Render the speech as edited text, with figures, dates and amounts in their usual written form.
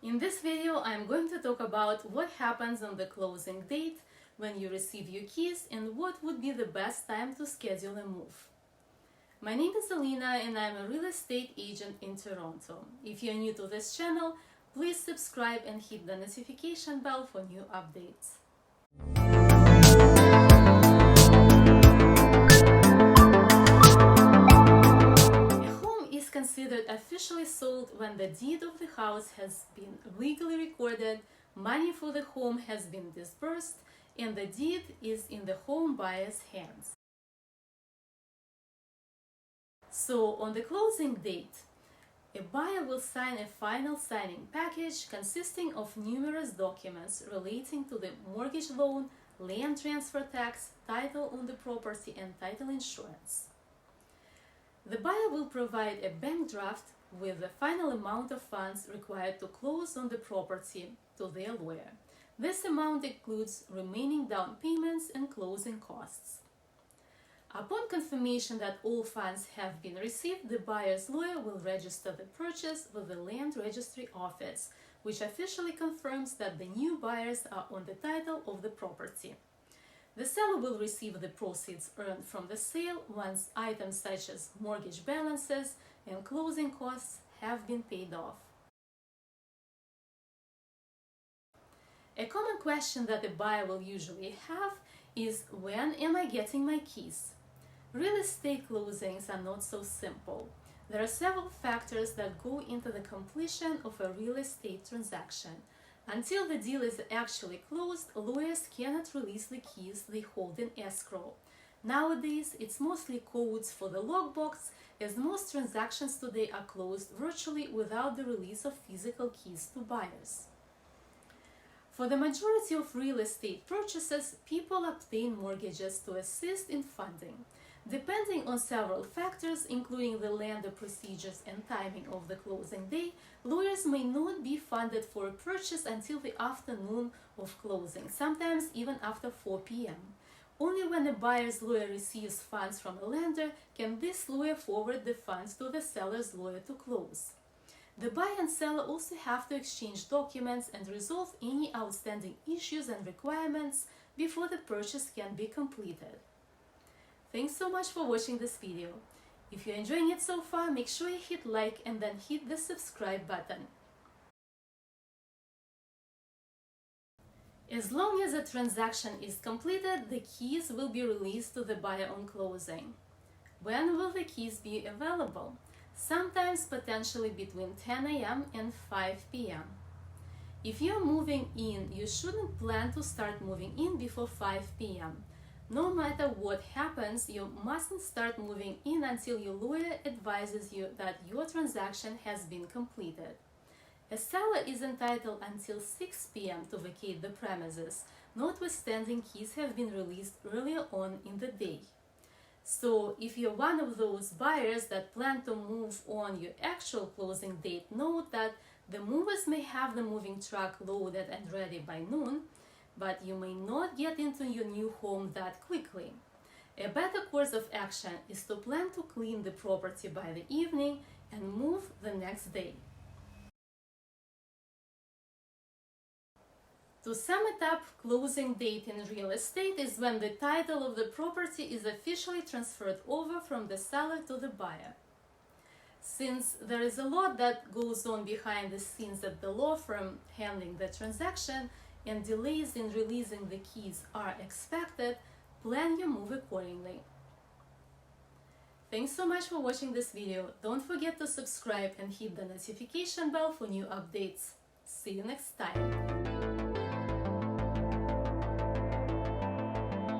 In this video, I'm going to talk about what happens on the closing date when you receive your keys and what would be the best time to schedule a move. My name is Alina and I'm a real estate agent in Toronto. If you're new to this channel, please subscribe and hit the notification bell for new updates. Considered officially sold when the deed of the house has been legally recorded, money for the home has been disbursed, and the deed is in the home buyer's hands. So, on the closing date, a buyer will sign a final signing package consisting of numerous documents relating to the mortgage loan, land transfer tax, title on the property, and title insurance. The buyer will provide a bank draft with the final amount of funds required to close on the property to their lawyer. This amount includes remaining down payments and closing costs. Upon confirmation that all funds have been received, the buyer's lawyer will register the purchase with the Land Registry Office, which officially confirms that the new buyers are on the title of the property. The seller will receive the proceeds earned from the sale once items such as mortgage balances and closing costs have been paid off. A common question that a buyer will usually have is, when am I getting my keys? Real estate closings are not so simple. There are several factors that go into the completion of a real estate transaction. Until the deal is actually closed, lawyers cannot release the keys they hold in escrow. Nowadays, it's mostly codes for the lockbox, as most transactions today are closed virtually without the release of physical keys to buyers. For the majority of real estate purchases, people obtain mortgages to assist in funding. Depending on several factors, including the lender procedures and timing of the closing day, lawyers may not be funded for a purchase until the afternoon of closing, sometimes even after 4 p.m. Only when a buyer's lawyer receives funds from a lender can this lawyer forward the funds to the seller's lawyer to close. The buyer and seller also have to exchange documents and resolve any outstanding issues and requirements before the purchase can be completed. Thanks so much for watching this video. If you're enjoying it so far, make sure you hit like and then hit the subscribe button. As long as a transaction is completed, the keys will be released to the buyer on closing. When will the keys be available? Sometimes potentially between 10 a.m. and 5 p.m. If you're moving in, you shouldn't plan to start moving in before 5 p.m. No matter what happens, you mustn't start moving in until your lawyer advises you that your transaction has been completed. A seller is entitled until 6 p.m. to vacate the premises, notwithstanding keys have been released earlier on in the day. So, if you're one of those buyers that plan to move on your actual closing date, note that the movers may have the moving truck loaded and ready by noon, but you may not get into your new home that quickly. A better course of action is to plan to clean the property by the evening and move the next day. To sum it up, closing date in real estate is when the title of the property is officially transferred over from the seller to the buyer. Since there is a lot that goes on behind the scenes at the law firm handling the transaction, and delays in releasing the keys are expected, plan your move accordingly. Thanks so much for watching this video. Don't forget to subscribe and hit the notification bell for new updates. See you next time.